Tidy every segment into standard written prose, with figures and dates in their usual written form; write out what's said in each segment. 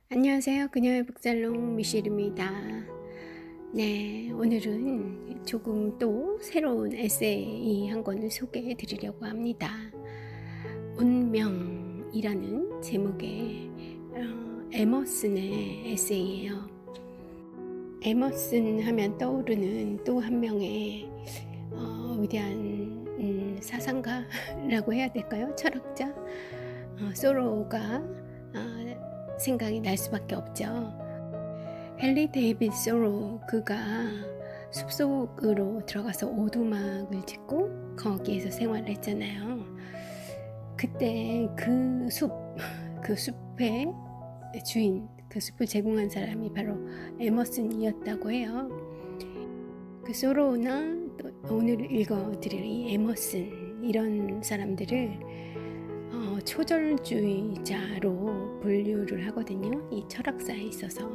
안녕하세요. 그녀의 북살롱 미셸입니다. 네, 오늘은 조금 또 새로운 에세이 한 권을 소개해 드리려고 합니다. 운명이라는 제목의 에머슨의 에세이예요. 에머슨 하면 떠오르는 또 한 명의 위대한 사상가라고 해야 될까요? 철학자 소로가 생각이 날 수밖에 없죠. 헨리 데이빗 소로, 그가 숲속으로 들어가서 오두막을 짓고 거기에서 생활을 했잖아요. 그때 그 숲의 주인, 그 숲을 제공한 사람이 바로 에머슨이었다고 해요. 그 소로나 또 오늘 읽어드릴 이 에머슨, 이런 사람들을 초절주의자로 분류를 하거든요. 이 철학사에 있어서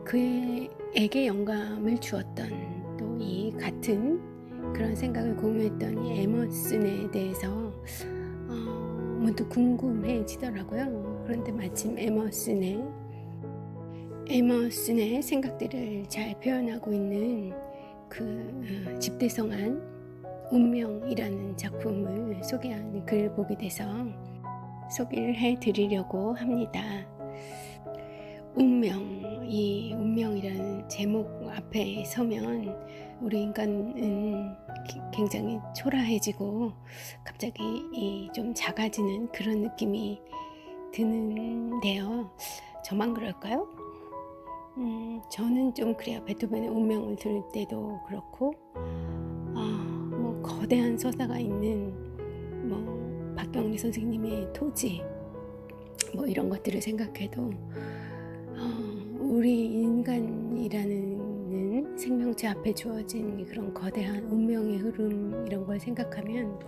그에게 영감을 주었던 또 이 같은 그런 생각을 공유했던 이 에머슨에 대해서 문득 궁금해지더라고요. 그런데 마침 에머슨의 생각들을 잘 표현하고 있는 그 집대성한 운명이라는 작품을 소개한 글을 보게 돼서 소개를 해드리려고 합니다. 이 운명이라는 제목 앞에 서면 우리 인간은 굉장히 초라해지고 갑자기 좀 작아지는 그런 느낌이 드는데요. 저만 그럴까요? 저는 좀 그래요. 베토벤의 운명을 들을 때도 그렇고 뭐 거대한 서사가 있는 뭐 박경리 선생님의 토지 뭐 이런 것들을 생각해도 우리 인간이라는 생명체 앞에 주어진 그런 거대한 운명의 흐름 이런 걸 생각하면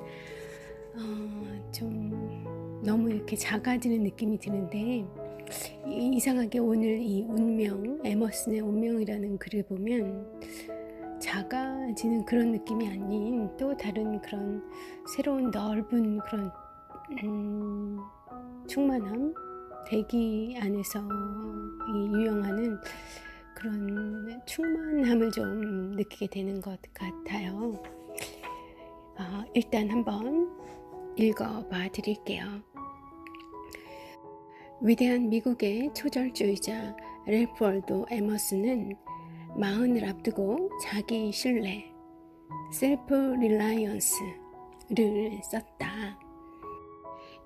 좀 너무 이렇게 작아지는 느낌이 드는데 이상하게 오늘 이 운명, 에머슨의 운명이라는 글을 보면 작아지는 그런 느낌이 아닌 또 다른 그런 새로운 넓은 그런 충만함, 대기 안에서 유영하는 그런 충만함을 좀 느끼게 되는 것 같아요. 일단 한번 읽어봐 드릴게요. 위대한 미국의 초절주의자 랠프 월도 에머슨은 40을 앞두고 자기 신뢰, 셀프 릴라이언스를 썼다.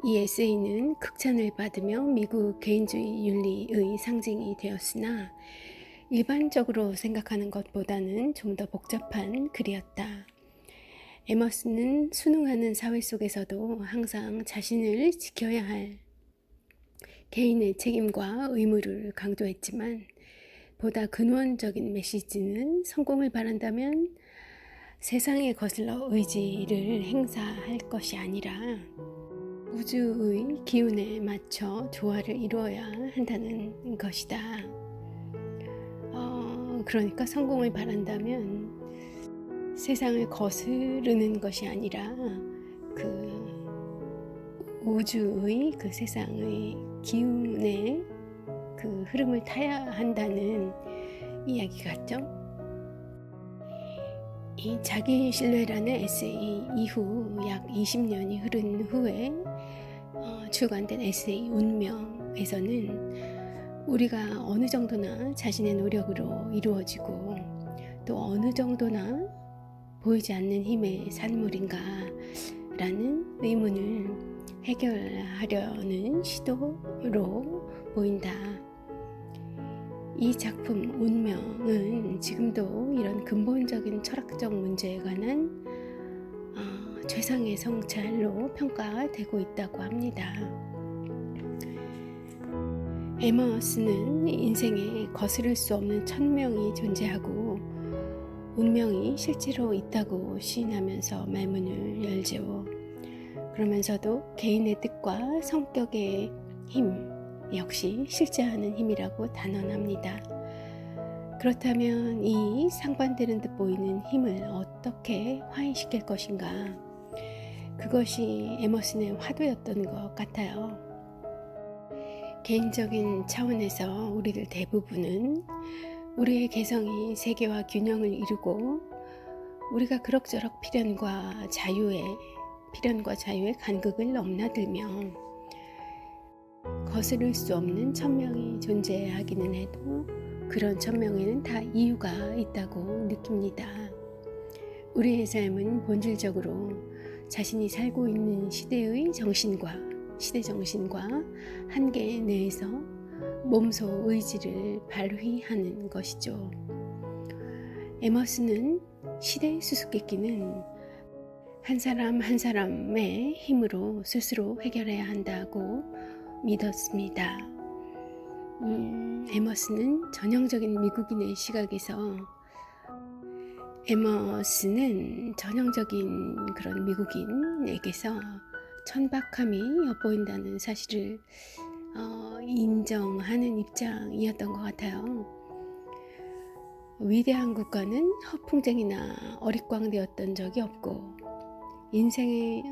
이 에세이는 극찬을 받으며 미국 개인주의 윤리의 상징이 되었으나 일반적으로 생각하는 것보다는 좀 더 복잡한 글이었다. 에머슨은 순응하는 사회 속에서도 항상 자신을 지켜야 할 개인의 책임과 의무를 강조했지만 보다 근원적인 메시지는 성공을 바란다면 세상에 거슬러 의지를 행사할 것이 아니라 우주의 기운에 맞춰 조화를 이루어야 한다는 것이다. 그러니까 성공을 바란다면 세상을 거스르는 것이 아니라 그 우주의 그 세상의 기운의 그 흐름을 타야 한다는 이야기 같죠? 이 자기 신뢰라는 에세이 이후 약 20년이 흐른 후에 출간된 에세이 운명에서는 우리가 어느 정도나 자신의 노력으로 이루어지고 또 어느 정도나 보이지 않는 힘의 산물인가 라는 의문을 해결하려는 시도로 보인다. 이 작품 운명은 지금도 이런 근본적인 철학적 문제에 관한 최상의 성찰로 평가되고 있다고 합니다. 에머슨은 인생에 거스를 수 없는 천명이 존재하고 운명이 실제로 있다고 시인하면서 말문을 열죠. 그러면서도 개인의 뜻과 성격의 힘 역시 실제하는 힘이라고 단언합니다. 그렇다면 이 상반되는 듯 보이는 힘을 어떻게 화해시킬 것인가? 그것이 에머슨의 화두였던 것 같아요. 개인적인 차원에서 우리들 대부분은 우리의 개성이 세계와 균형을 이루고 우리가 그럭저럭 필연과 자유의 간극을 넘나들며 거스를 수 없는 천명이 존재하기는 해도 그런 천명에는 다 이유가 있다고 느낍니다. 우리의 삶은 본질적으로 자신이 살고 있는 시대 정신과 한계 내에서 몸소 의지를 발휘하는 것이죠. 에머슨은 시대의 수수께끼는 한 사람 한 사람의 힘으로 스스로 해결해야 한다고 믿었습니다. 에머슨은 전형적인 미국인의 시각에서 그런 미국인에게서 천박함이 엿보인다는 사실을 인정하는 입장이었던 것 같아요. 위대한 국가는 허풍쟁이나 어릿광되었던 적이 없고 인생의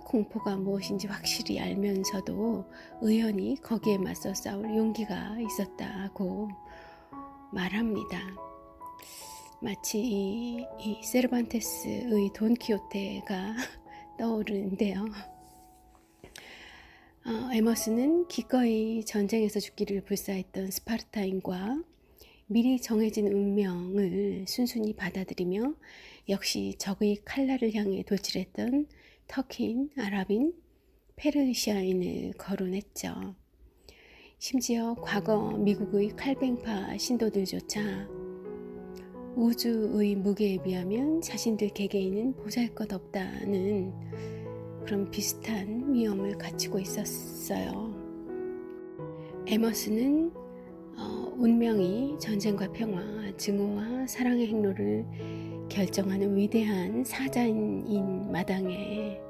공포가 무엇인지 확실히 알면서도 의연히 거기에 맞서 싸울 용기가 있었다고 말합니다. 마치 이 세르반테스의 돈키호테가 떠오르는데요. 에머슨은 기꺼이 전쟁에서 죽기를 불사했던 스파르타인과 미리 정해진 운명을 순순히 받아들이며 역시 적의 칼날을 향해 돌진했던 터키인, 아랍인, 페르시아인을 거론했죠. 심지어 과거 미국의 칼뱅파 신도들조차 우주의 무게에 비하면 자신들 개개인은 보잘것없다는 그런 비슷한 위험을 갖추고 있었어요. 에머슨은 운명이 전쟁과 평화, 증오와 사랑의 행로를 결정하는 위대한 사자인 마당에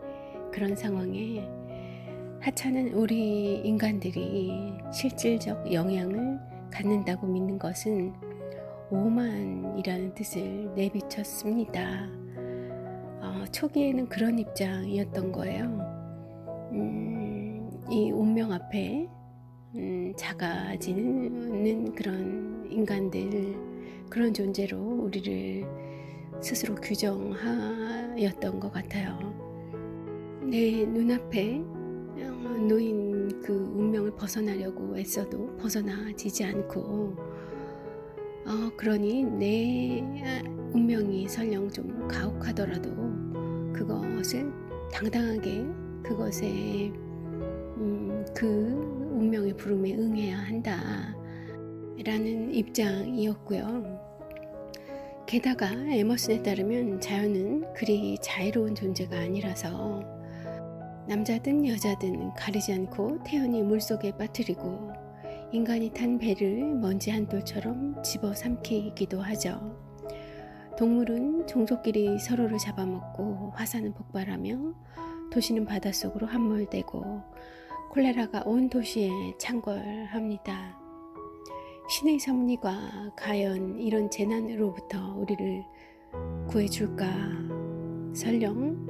그런 상황에 하찮은 우리 인간들이 실질적 영향을 갖는다고 믿는 것은 오만이라는 뜻을 내비쳤습니다. 초기에는 그런 입장이었던 거예요. 이 운명 앞에 작아지는 그런 인간들, 그런 존재로 우리를 스스로 규정하였던 것 같아요. 내 눈앞에 놓인 그 운명을 벗어나려고 애써도 벗어나지지 않고 그러니 내 운명이 설령 좀 가혹하더라도 그것을 당당하게 그것에 그 운명의 부름에 응해야 한다 라는 입장이었고요. 게다가 에머슨에 따르면 자연은 그리 자유로운 존재가 아니라서 남자든 여자든 가리지 않고 태연히 물속에 빠뜨리고 인간이 탄 배를 먼지 한 톨처럼 집어삼키기도 하죠. 동물은 종족끼리 서로를 잡아먹고 화산은 폭발하며 도시는 바닷속으로 함몰되고 콜레라가 온 도시에 창궐합니다. 신의 섭리가 과연 이런 재난으로부터 우리를 구해줄까? 설령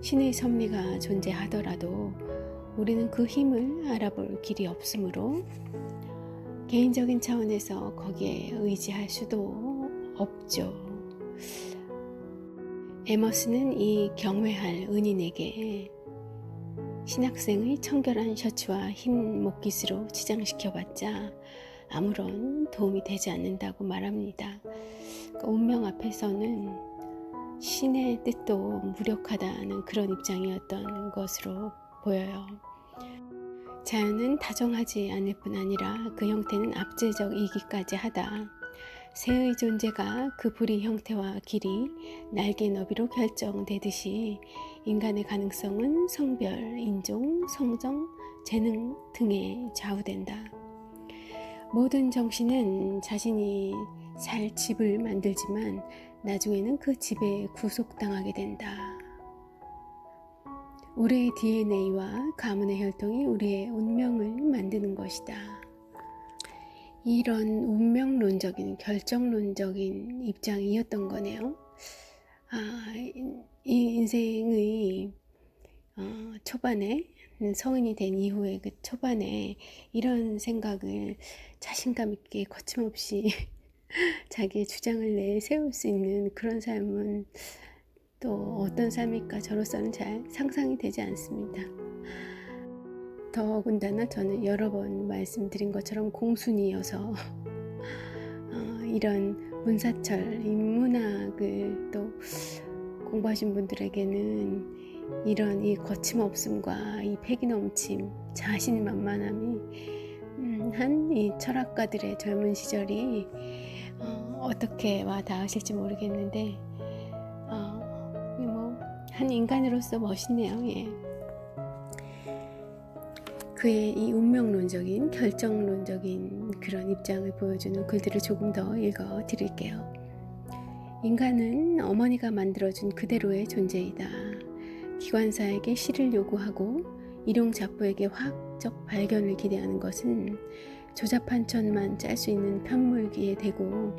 신의 섭리가 존재하더라도 우리는 그 힘을 알아볼 길이 없으므로 개인적인 차원에서 거기에 의지할 수도 없죠. 에머슨은 이 경외할 은인에게 신학생의 청결한 셔츠와 흰 목깃으로 치장시켜봤자 아무런 도움이 되지 않는다고 말합니다. 그러니까 운명 앞에서는 신의 뜻도 무력하다는 그런 입장이었던 것으로 보여요. 자연은 다정하지 않을 뿐 아니라 그 형태는 압제적이기까지 하다. 새의 존재가 그 불의 형태와 길이, 날개 너비로 결정되듯이 인간의 가능성은 성별, 인종, 성정, 재능 등에 좌우된다. 모든 정신은 자신이 살 집을 만들지만 나중에는 그 집에 구속당하게 된다. 우리의 DNA와 가문의 혈통이 우리의 운명을 만드는 것이다. 이런 운명론적인, 결정론적인 입장이었던 거네요. 이 인생의 초반에 성인이 된 이후에 그 초반에 이런 생각을 자신감 있게 거침없이 자기의 주장을 내세울 수 있는 그런 삶은 또 어떤 삶일까 저로서는 잘 상상이 되지 않습니다. 더군다나 저는 여러 번 말씀드린 것처럼 공순이어서 이런 문사철, 인문학을 또 공부하신 분들에게는 이런 이 거침없음과 이 패기 넘침, 자신만만함이 한 이 철학가들의 젊은 시절이 어떻게 와 닿으실지 모르겠는데 뭐 한 인간으로서 멋있네요. 예. 그의 이 운명론적인 결정론적인 그런 입장을 보여주는 글들을 조금 더 읽어 드릴게요. 인간은 어머니가 만들어준 그대로의 존재이다. 기관사에게 시를 요구하고 일용잡부에게 화학적 발견을 기대하는 것은 조잡한 천만 짤 수 있는 편물기에 대고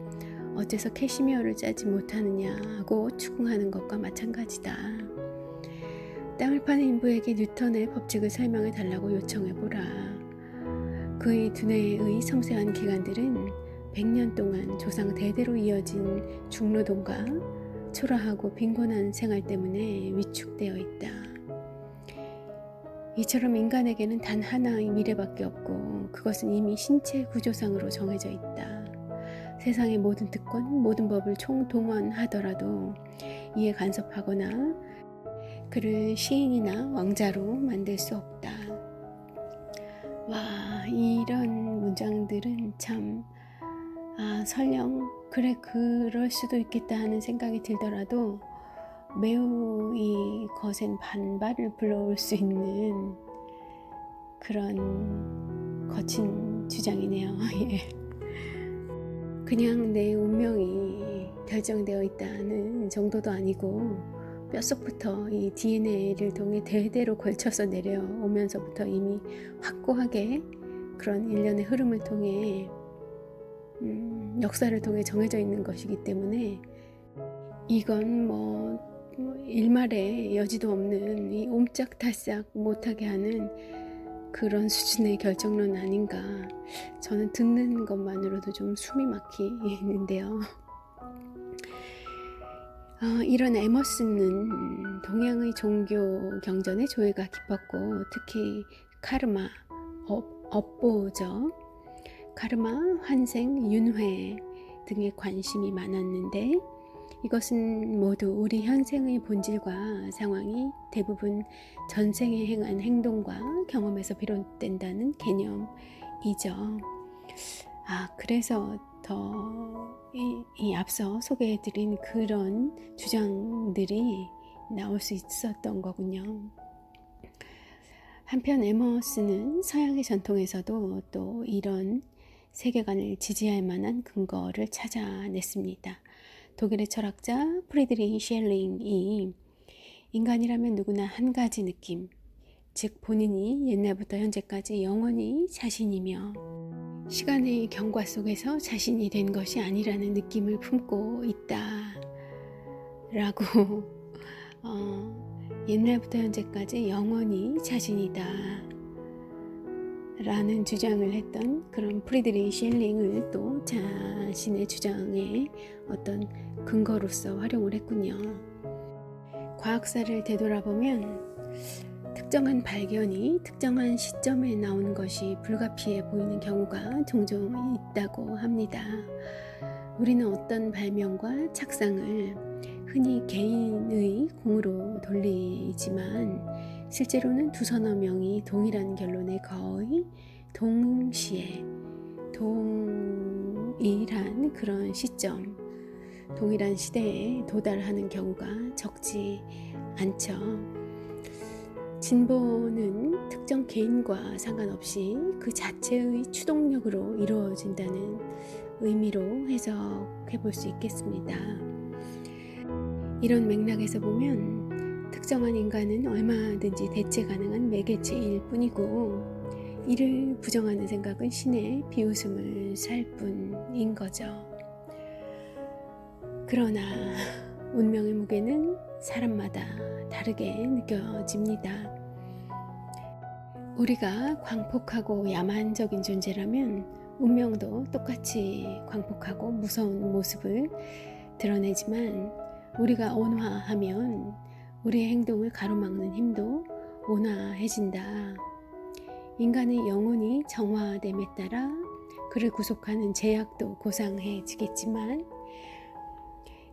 어째서 캐시미어를 짜지 못하느냐고 추궁하는 것과 마찬가지다. 땅을 파는 인부에게 뉴턴의 법칙을 설명해 달라고 요청해보라. 그의 두뇌의 섬세한 기관들은 100년 동안 조상 대대로 이어진 중노동과 초라하고 빈곤한 생활 때문에 위축되어 있다. 이처럼 인간에게는 단 하나의 미래밖에 없고 그것은 이미 신체 구조상으로 정해져 있다. 세상의 모든 특권, 모든 법을 총동원하더라도 이에 간섭하거나 그를 시인이나 왕자로 만들 수 없다. 와, 이런 문장들은 참 설령 그래 그럴 수도 있겠다 하는 생각이 들더라도 매우 이 거센 반발을 불러올 수 있는 그런 거친 주장이네요. 예. 그냥 내 운명이 결정되어 있다는 정도도 아니고 뼛속부터 이 DNA를 통해 대대로 걸쳐서 내려오면서부터 이미 확고하게 그런 일련의 흐름을 통해 역사를 통해 정해져 있는 것이기 때문에 이건 뭐 일말의 여지도 없는 이 옴짝달싹 못하게 하는 그런 수준의 결정론 아닌가. 저는 듣는 것만으로도 좀 숨이 막히는데요. 이런 에머슨은 동양의 종교 경전에 조예가 깊었고 특히 카르마, 업보죠. 카르마, 환생, 윤회 등에 관심이 많았는데 이것은 모두 우리 현생의 본질과 상황이 대부분 전생에 행한 행동과 경험에서 비롯된다는 개념이죠. 그래서 이 앞서 소개해드린 그런 주장들이 나올 수 있었던 거군요. 한편 에머슨은 서양의 전통에서도 또 이런 세계관을 지지할 만한 근거를 찾아냈습니다. 독일의 철학자 프리드리히 셸링이 인간이라면 누구나 한 가지 느낌, 즉 본인이 옛날부터 현재까지 영원히 자신이며 시간의 경과 속에서 자신이 된 것이 아니라는 느낌을 품고 있다 라고 옛날부터 현재까지 영원히 자신이다 라는 주장을 했던 그런 프리드리히 셸링을 또 자신의 주장의 어떤 근거로서 활용을 했군요. 과학사를 되돌아보면 특정한 발견이 특정한 시점에 나오는 것이 불가피해 보이는 경우가 종종 있다고 합니다. 우리는 어떤 발명과 착상을 흔히 개인의 공으로 돌리지만 실제로는 두서너 명이 동일한 결론에 거의 동시에 동일한 그런 시점, 동일한 시대에 도달하는 경우가 적지 않죠. 진보는 특정 개인과 상관없이 그 자체의 추동력으로 이루어진다는 의미로 해석해 볼 수 있겠습니다. 이런 맥락에서 보면 특정한 인간은 얼마든지 대체 가능한 매개체일 뿐이고 이를 부정하는 생각은 신의 비웃음을 살 뿐인 거죠. 그러나 운명의 무게는 사람마다 다르게 느껴집니다. 우리가 광폭하고 야만적인 존재라면 운명도 똑같이 광폭하고 무서운 모습을 드러내지만 우리가 온화하면 우리의 행동을 가로막는 힘도 온화해진다. 인간의 영혼이 정화됨에 따라 그를 구속하는 제약도 고상해지겠지만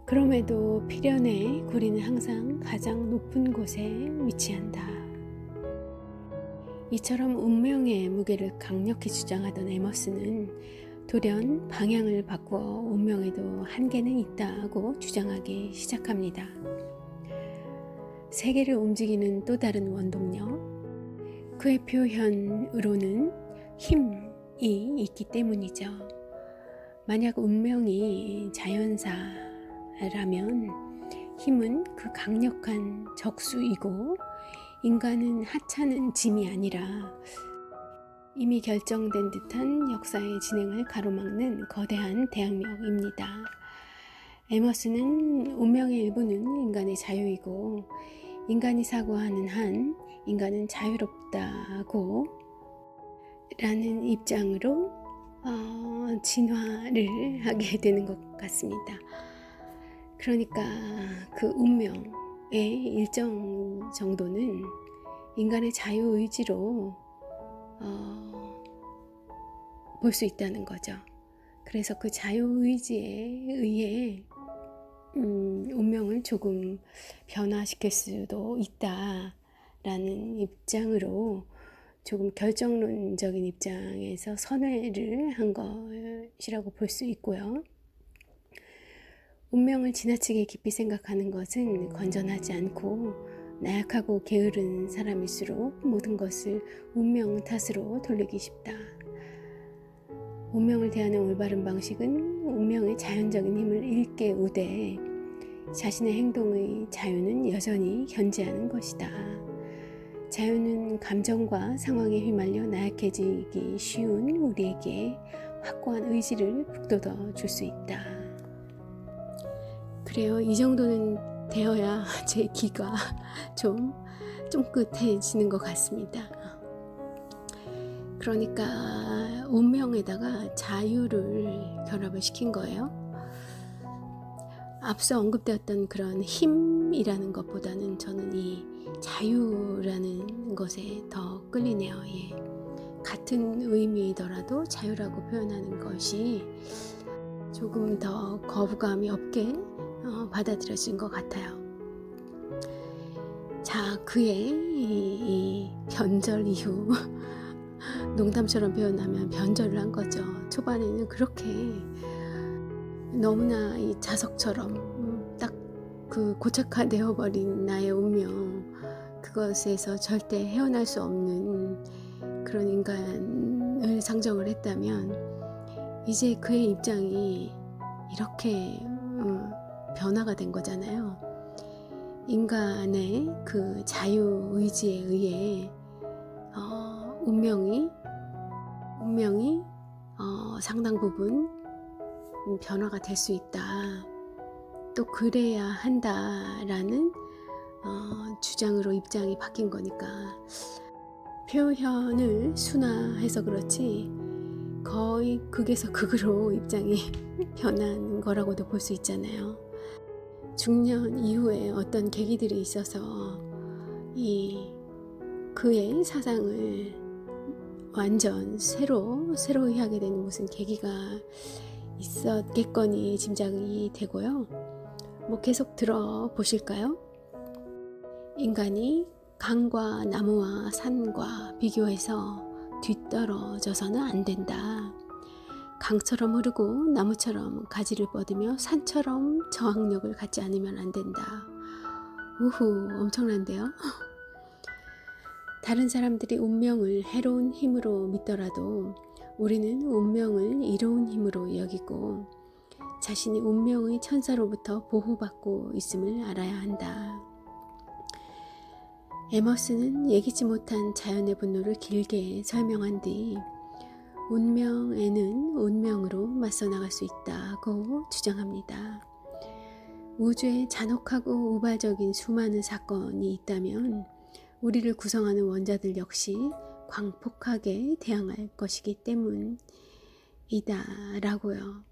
그럼에도 필연의 구리는 항상 가장 높은 곳에 위치한다. 이처럼 운명의 무게를 강력히 주장하던 에머스는 돌연 방향을 바꾸어 운명에도 한계는 있다고 주장하기 시작합니다. 세계를 움직이는 또 다른 원동력, 그의 표현으로는 힘이 있기 때문이죠. 만약 운명이 자연사라면 힘은 그 강력한 적수이고 인간은 하찮은 짐이 아니라 이미 결정된 듯한 역사의 진행을 가로막는 거대한 대항력입니다. 에머스는 운명의 일부는 인간의 자유이고 인간이 사고하는 한 인간은 자유롭다고 라는 입장으로 진화를 하게 되는 것 같습니다. 그러니까 그 운명의 일정 정도는 인간의 자유의지로 볼 수 있다는 거죠. 그래서 그 자유의지에 의해 운명을 조금 변화시킬 수도 있다라는 입장으로 조금 결정론적인 입장에서 선회를 한 것이라고 볼 수 있고요. 운명을 지나치게 깊이 생각하는 것은 건전하지 않고 나약하고 게으른 사람일수록 모든 것을 운명 탓으로 돌리기 쉽다. 운명을 대하는 올바른 방식은 운명의 자연적인 힘을 일깨우되 자신의 행동의 자유는 여전히 견제하는 것이다. 자유는 감정과 상황에 휘말려 나약해지기 쉬운 우리에게 확고한 의지를 북돋워 줄 수 있다. 그래요. 이 정도는 되어야 제 귀가 좀 쫑긋해지는 것 같습니다. 그러니까 운명에다가 자유를 결합을 시킨 거예요. 앞서 언급되었던 그런 힘이라는 것보다는 저는 이 자유라는 것에 더 끌리네요. 예. 같은 의미이더라도 자유라고 표현하는 것이 조금 더 거부감이 없게 받아들여진 것 같아요. 자, 그의 이 변절 이후 농담처럼 표현하면 변절을 한 거죠. 초반에는 그렇게 너무나 이 자석처럼 딱 그 고착화되어 버린 나의 운명, 그것에서 절대 헤어날 수 없는 그런 인간을 상정을 했다면 이제 그의 입장이 이렇게 변화가 된 거잖아요. 인간의 그 자유의지에 의해 운명이 상당 부분 변화가 될 수 있다. 또 그래야 한다라는 주장으로 입장이 바뀐 거니까 표현을 순화해서 그렇지 거의 극에서 극으로 입장이 변한 거라고도 볼 수 있잖아요. 중년 이후에 어떤 계기들이 있어서 그의 사상을 완전 새로이 하게 된 무슨 계기가 있었겠거니 짐작이 되고요. 뭐 계속 들어보실까요? 인간이 강과 나무와 산과 비교해서 뒤떨어져서는 안 된다. 강처럼 흐르고 나무처럼 가지를 뻗으며 산처럼 저항력을 갖지 않으면 안 된다. 우후, 엄청난데요? 다른 사람들이 운명을 해로운 힘으로 믿더라도 우리는 운명을 이로운 힘으로 여기고 자신이 운명의 천사로부터 보호받고 있음을 알아야 한다. 에머스는 예기치 못한 자연의 분노를 길게 설명한 뒤 운명에는 운명으로 맞서 나갈 수 있다고 주장합니다. 우주에 잔혹하고 우발적인 수많은 사건이 있다면 우리를 구성하는 원자들 역시 광폭하게 대항할 것이기 때문이다라고요.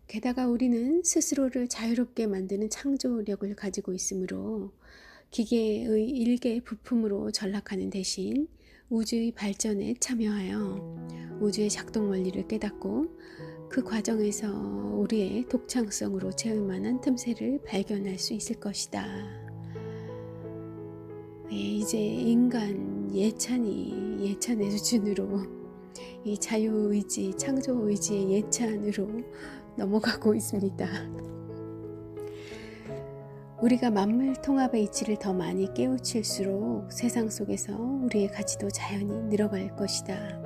게다가 우리는 스스로를 자유롭게 만드는 창조력을 가지고 있으므로 기계의 일개 부품으로 전락하는 대신 우주의 발전에 참여하여 우주의 작동 원리를 깨닫고 그 과정에서 우리의 독창성으로 채울 만한 틈새를 발견할 수 있을 것이다. 이제 인간 예찬의 수준으로 이 자유의지, 창조의지의 예찬으로 넘어가고 있습니다. 우리가 만물 통합의 이치를 더 많이 깨우칠수록 세상 속에서 우리의 가치도 자연히 늘어갈 것이다.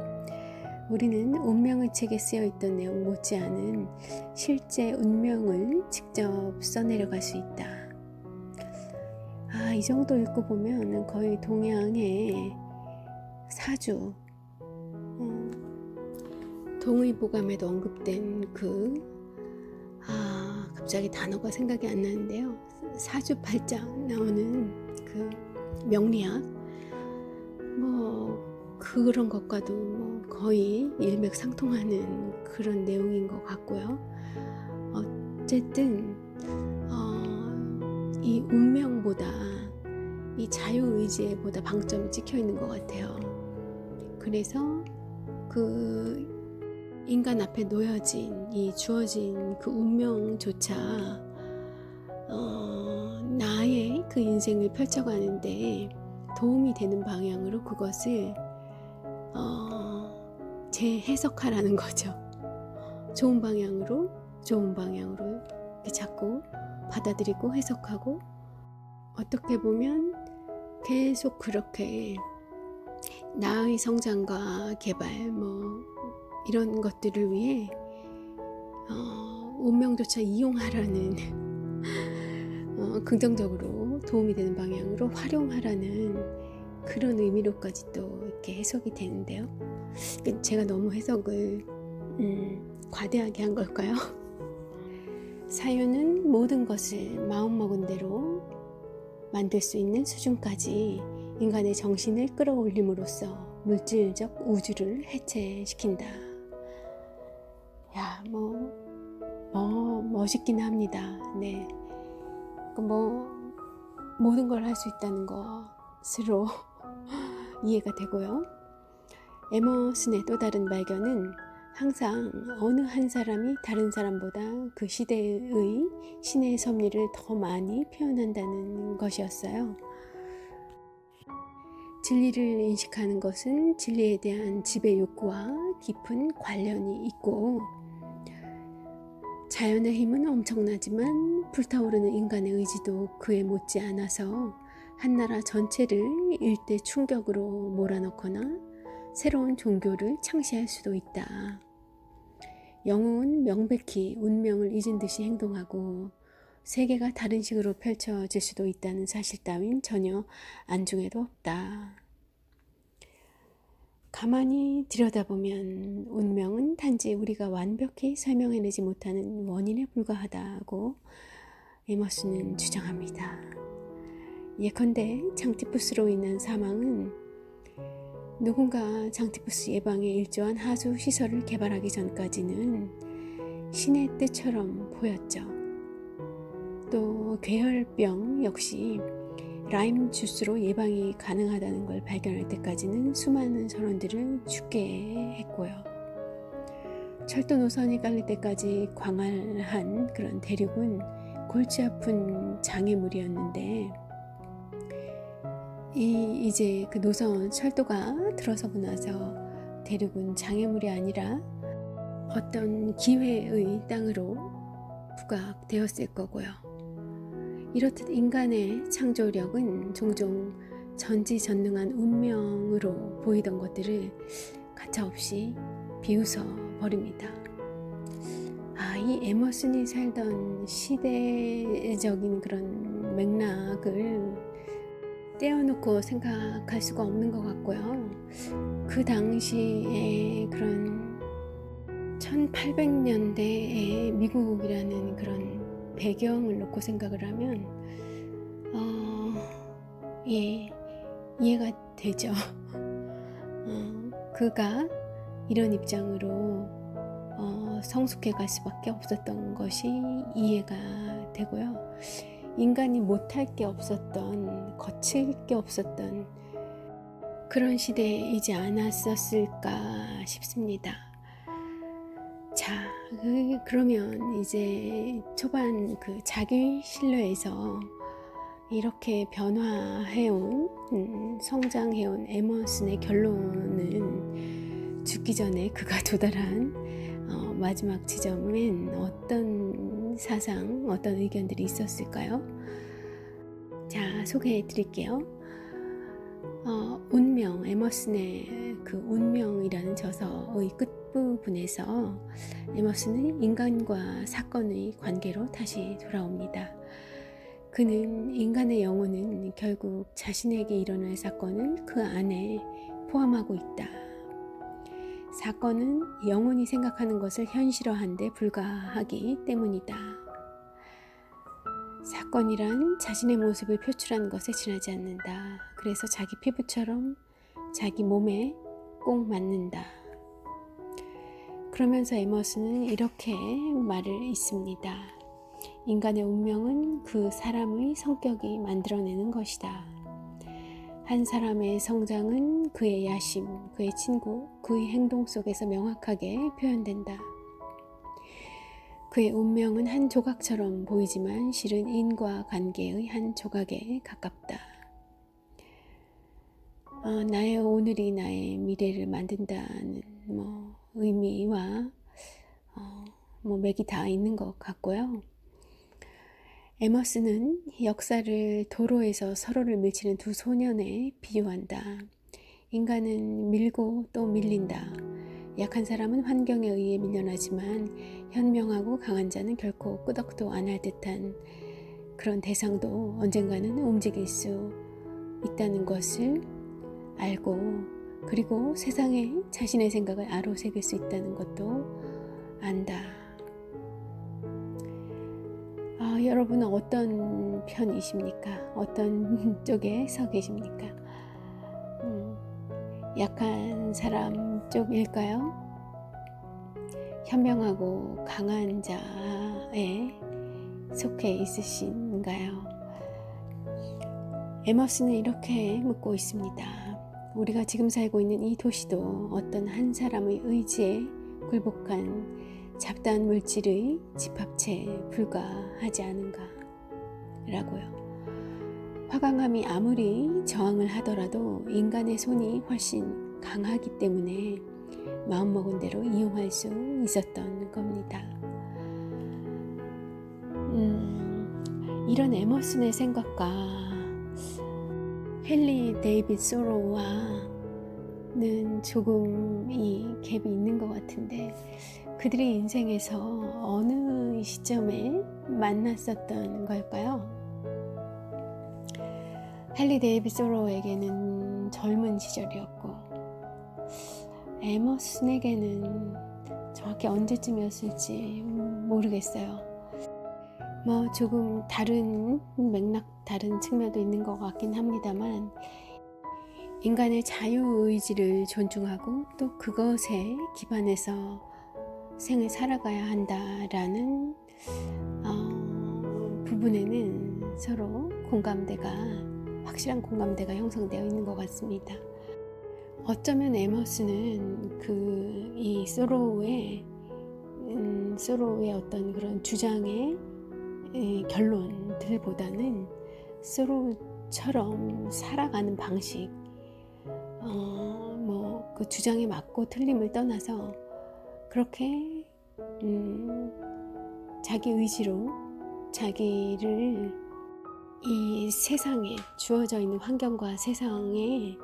우리는 운명의 책에 쓰여있던 내용 못지않은 실제 운명을 직접 써내려갈 수 있다. 이 정도 읽고 보면 거의 동양의 사주, 동의보감에도 언급된 갑자기 단어가 생각이 안 나는데요. 사주팔자 나오는 그 명리학, 그런 것과도 거의 일맥상통하는 그런 내용인 것 같고요. 어쨌든 이 운명보다 이 자유의지에 보다 방점이 찍혀 있는 것 같아요. 그래서 그 인간 앞에 놓여진 이 주어진 그 운명조차 나의 그 인생을 펼쳐가는데 도움이 되는 방향으로 그것을 재해석하라는 거죠. 좋은 방향으로 이렇게 자꾸 받아들이고 해석하고, 어떻게 보면 계속 그렇게 나의 성장과 개발 이런 것들을 위해 운명조차 이용하라는 긍정적으로 도움이 되는 방향으로 활용하라는 그런 의미로까지 또 이렇게 해석이 되는데요. 제가 너무 해석을 과대하게 한 걸까요? 사유는 모든 것을 마음먹은 대로 만들 수 있는 수준까지 인간의 정신을 끌어올림으로써 물질적 우주를 해체시킨다. 멋있긴 합니다. 네. 모든 걸 할 수 있다는 것으로 이해가 되고요. 에머슨의 또 다른 발견은 항상 어느 한 사람이 다른 사람보다 그 시대의 신의 섭리를 더 많이 표현한다는 것이었어요. 진리를 인식하는 것은 진리에 대한 지배 욕구와 깊은 관련이 있고, 자연의 힘은 엄청나지만 불타오르는 인간의 의지도 그에 못지않아서 한 나라 전체를 일대 충격으로 몰아넣거나 새로운 종교를 창시할 수도 있다. 영웅은 명백히 운명을 잊은 듯이 행동하고 세계가 다른 식으로 펼쳐질 수도 있다는 사실 따윈 전혀 안중에도 없다. 가만히 들여다보면 운명은 단지 우리가 완벽히 설명해내지 못하는 원인에 불과하다고 에머슨은 주장합니다. 예컨대 장티푸스로 인한 사망은 누군가 장티푸스 예방에 일조한 하수 시설을 개발하기 전까지는 신의 뜻처럼 보였죠. 또 괴혈병 역시 라임 주스로 예방이 가능하다는 걸 발견할 때까지는 수많은 선원들을 죽게 했고요. 철도 노선이 깔릴 때까지 광활한 그런 대륙은 골치 아픈 장애물이었는데, 이제 그 노선 철도가 들어서고 나서 대륙은 장애물이 아니라 어떤 기회의 땅으로 부각되었을 거고요. 이렇듯 인간의 창조력은 종종 전지전능한 운명으로 보이던 것들을 가차없이 비웃어 버립니다. 이 에머슨이 살던 시대적인 그런 맥락을 떼어놓고 생각할 수가 없는 것 같고요. 그 당시에 그런 1800년대의 미국이라는 그런 배경을 놓고 생각을 하면 이해가 되죠. 그가 이런 입장으로 성숙해 갈 수밖에 없었던 것이 이해가 되고요. 인간이 못할 게 없었던, 거칠 게 없었던 그런 시대이지 않았었을까 싶습니다. 자, 그러면 이제 초반 그 자기 신뢰에서 이렇게 변화해온, 성장해온 에머슨의 결론은 죽기 전에 그가 도달한 마지막 지점엔 어떤 사상, 어떤 의견들이 있었을까요? 자, 소개해 드릴게요. 운명, 에머슨의 그 운명이라는 저서의 끝부분에서 에머슨은 인간과 사건의 관계로 다시 돌아옵니다. 그는 인간의 영혼은 결국 자신에게 일어날 사건을 그 안에 포함하고 있다. 사건은 영혼이 생각하는 것을 현실화한 데 불과하기 때문이다. 사건이란 자신의 모습을 표출하는 것에 지나지 않는다. 그래서 자기 피부처럼 자기 몸에 꼭 맞는다. 그러면서 에머슨은 이렇게 말을 있습니다. 인간의 운명은 그 사람의 성격이 만들어내는 것이다. 한 사람의 성장은 그의 야심, 그의 친구, 그의 행동 속에서 명확하게 표현된다. 그의 운명은 한 조각처럼 보이지만 실은 인과관계의 한 조각에 가깝다. 나의 오늘이 나의 미래를 만든다는 의미와 맥이 다 있는 것 같고요. 에머슨은 역사를 도로에서 서로를 밀치는 두 소년에 비유한다. 인간은 밀고 또 밀린다. 약한 사람은 환경에 의해 밀려나지만 현명하고 강한 자는 결코 끄덕도 안 할 듯한 그런 대상도 언젠가는 움직일 수 있다는 것을 알고, 그리고 세상에 자신의 생각을 아로새길 수 있다는 것도 안다. 여러분은 어떤 편이십니까? 어떤 쪽에 서 계십니까? 약한 사람 쪽일까요? 현명하고 강한 자에 속해 있으신가요? 에머슨은 이렇게 묻고 있습니다. 우리가 지금 살고 있는 이 도시도 어떤 한 사람의 의지에 굴복한 잡다한 물질의 집합체에 불과하지 않은가 라고요. 화강암이 아무리 저항을 하더라도 인간의 손이 훨씬 강하기 때문에 마음먹은 대로 이용할 수 있었던 겁니다. 이런 에머슨의 생각과 헨리 데이빗 소로우와는 조금 이 갭이 있는 것 같은데, 그들의 인생에서 어느 시점에 만났었던 걸까요? 헨리 데이빗 소로우에게는 젊은 시절이었고, 에머슨에게는 정확히 언제쯤이었을지 모르겠어요. 조금 다른 맥락, 다른 측면도 있는 것 같긴 합니다만, 인간의 자유의지를 존중하고 또 그것에 기반해서 생을 살아가야 한다라는 부분에는 서로 확실한 공감대가 형성되어 있는 것 같습니다. 어쩌면 에머슨은 이 소로우의 어떤 그런 주장의 결론들보다는 소로우처럼 살아가는 방식, 그 주장에 맞고 틀림을 떠나서 그렇게 자기 의지로 자기를 이 세상에, 주어져 있는 환경과 세상에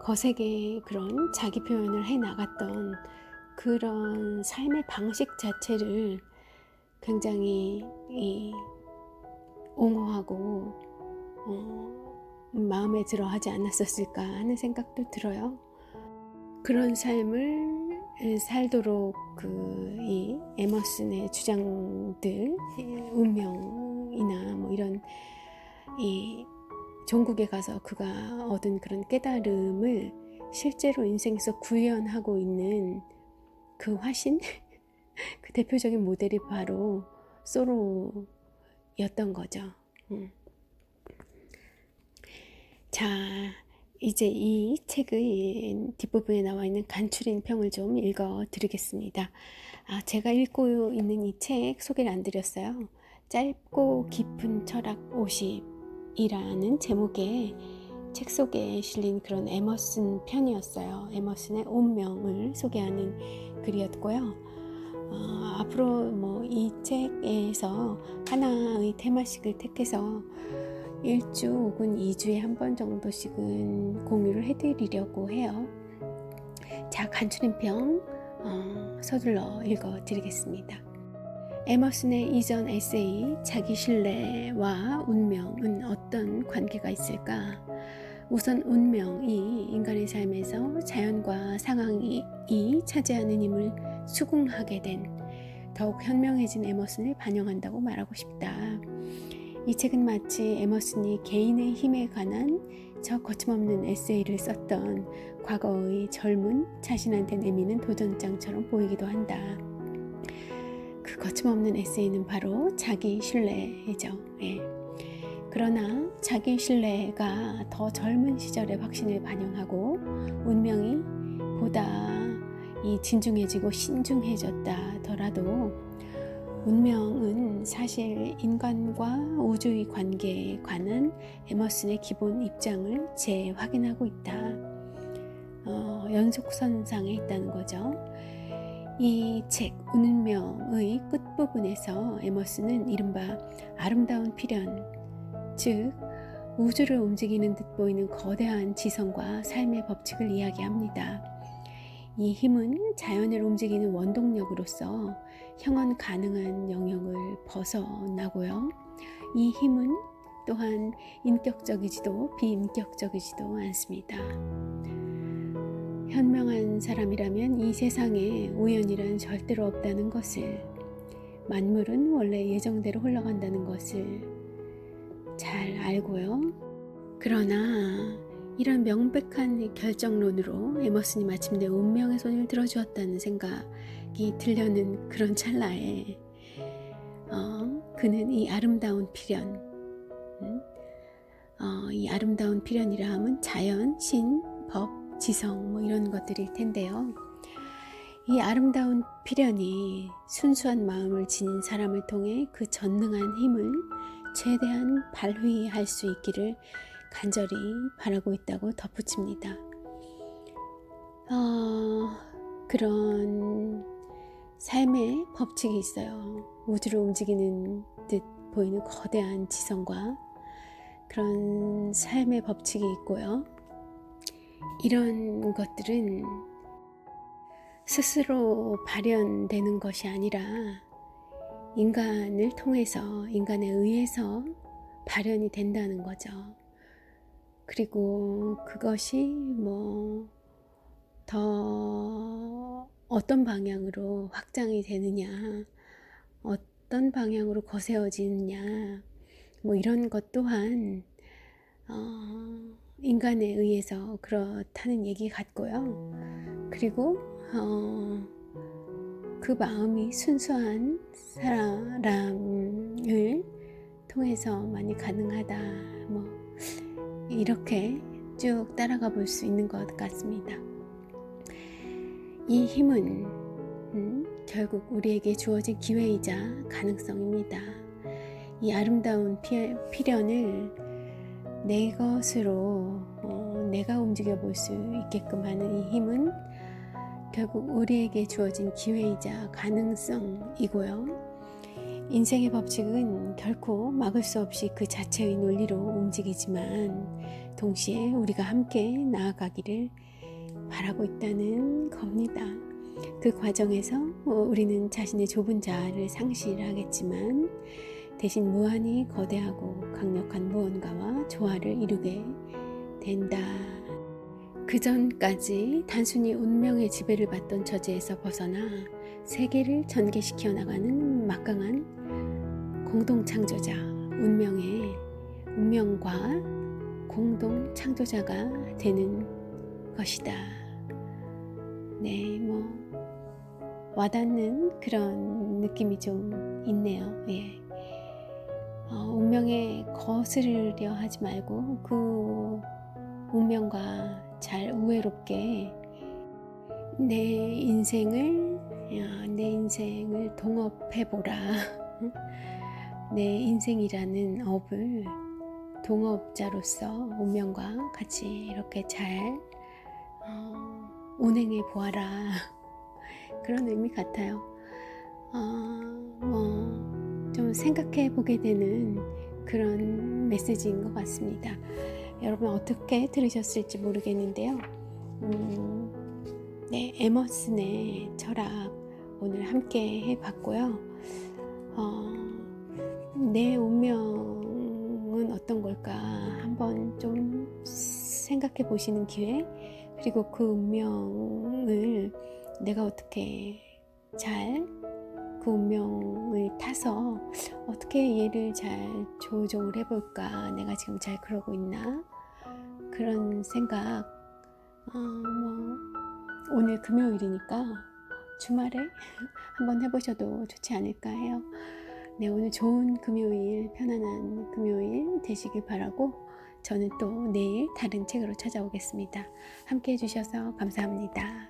거세게 그런 자기 표현을 해 나갔던 그런 삶의 방식 자체를 굉장히 옹호하고 마음에 들어 하지 않았었을까 하는 생각도 들어요. 그런 삶을 살도록 이 에머슨의 주장들, 운명이나 이런 이 종국에 가서 그가 얻은 그런 깨달음을 실제로 인생에서 구현하고 있는 그 화신 그 대표적인 모델이 바로 소로였던 거죠. 자, 이제 이 책의 뒷부분에 나와 있는 간추린 평을 좀 읽어 드리겠습니다. 제가 읽고 있는 이 책 소개를 안 드렸어요. 짧고 깊은 철학 50이라는 제목의 책 속에 실린 그런 에머슨 편이었어요. 에머슨의 운명을 소개하는 글이었고요. 앞으로 이 책에서 하나의 테마식을 택해서 1주 혹은 2주에 한 번 정도씩은 공유를 해드리려고 해요. 자, 간추린평 서둘러 읽어드리겠습니다. 에머슨의 이전 에세이 자기 신뢰와 운명은 어떤 관계가 있을까? 우선 운명이 인간의 삶에서 자연과 상황이 차지하는 힘을 수긍하게 된 더욱 현명해진 에머슨을 반영한다고 말하고 싶다. 이 책은 마치 에머슨이 개인의 힘에 관한 저 거침없는 에세이를 썼던 과거의 젊은 자신한테 내미는 도전장처럼 보이기도 한다. 그 거침없는 에세이는 바로 자기 신뢰이죠. 그러나 자기 신뢰가 더 젊은 시절의 확신을 반영하고 운명이 보다 진중해지고 신중해졌다더라도 운명은 사실 인간과 우주의 관계에 관한 에머슨의 기본 입장을 재확인하고 있다. 연속선상에 있다는 거죠. 이 책 운명의 끝부분에서 에머슨은 이른바 아름다운 필연, 즉 우주를 움직이는 듯 보이는 거대한 지성과 삶의 법칙을 이야기합니다. 이 힘은 자연을 움직이는 원동력으로서 형언 가능한 영역을 벗어나고요. 이 힘은 또한 인격적이지도 비인격적이지도 않습니다. 현명한 사람이라면 이 세상에 우연이란 절대로 없다는 것을, 만물은 원래 예정대로 흘러간다는 것을 잘 알고요. 그러나 이런 명백한 결정론으로 에머슨이 마침내 운명의 손을 들어주었다는 생각이 들려는 그런 찰나에 그는 이 아름다운 필연, 이 아름다운 필연이라 함은 자연, 신, 법, 지성 이런 것들일 텐데요. 이 아름다운 필연이 순수한 마음을 지닌 사람을 통해 그 전능한 힘을 최대한 발휘할 수 있기를 간절히 바라고 있다고 덧붙입니다. 그런 삶의 법칙이 있어요. 우주를 움직이는 듯 보이는 거대한 지성과 그런 삶의 법칙이 있고요. 이런 것들은 스스로 발현되는 것이 아니라 인간을 통해서, 인간에 의해서 발현이 된다는 거죠. 그리고 그것이 더 어떤 방향으로 확장이 되느냐, 어떤 방향으로 거세어지느냐, 이런 것 또한 인간에 의해서 그렇다는 얘기 같고요. 그리고 그 마음이 순수한 사람을 통해서 많이 가능하다. 이렇게 쭉 따라가 볼 수 있는 것 같습니다. 이 힘은 결국 우리에게 주어진 기회이자 가능성입니다. 이 아름다운 필연을 내 것으로 내가 움직여 볼 수 있게끔 하는 이 힘은 결국 우리에게 주어진 기회이자 가능성이고요. 인생의 법칙은 결코 막을 수 없이 그 자체의 논리로 움직이지만 동시에 우리가 함께 나아가기를 바라고 있다는 겁니다. 그 과정에서 우리는 자신의 좁은 자아를 상실하겠지만 대신 무한히 거대하고 강력한 무언가와 조화를 이루게 된다. 그 전까지 단순히 운명의 지배를 받던 처지에서 벗어나 세계를 전개시켜 나가는 막강한 공동 창조자, 운명과 공동 창조자가 되는 것이다. 네, 뭐 와닿는 그런 느낌이 좀 있네요. 예. 운명에 거스르려 하지 말고 그 운명과 잘 우애롭게 내 인생을 동업해보라. 내 인생이라는 업을 동업자로서 운명과 같이 이렇게 잘 운행해 보아라. 그런 의미 같아요. 좀 생각해 보게 되는 그런 메시지인 것 같습니다. 여러분 어떻게 들으셨을지 모르겠는데요. 네, 에머슨의 철학 오늘 함께 해봤고요. 내 운명은 어떤 걸까 한번 좀 생각해 보시는 기회, 그리고 그 운명을 내가 어떻게 잘 그 운명을 타서 어떻게 얘를 잘 조종을 해볼까, 내가 지금 잘 그러고 있나, 그런 생각 오늘 금요일이니까 주말에 한번 해보셔도 좋지 않을까 해요. 네, 오늘 좋은 금요일, 편안한 금요일 되시길 바라고 저는 또 내일 다른 책으로 찾아오겠습니다. 함께 해주셔서 감사합니다.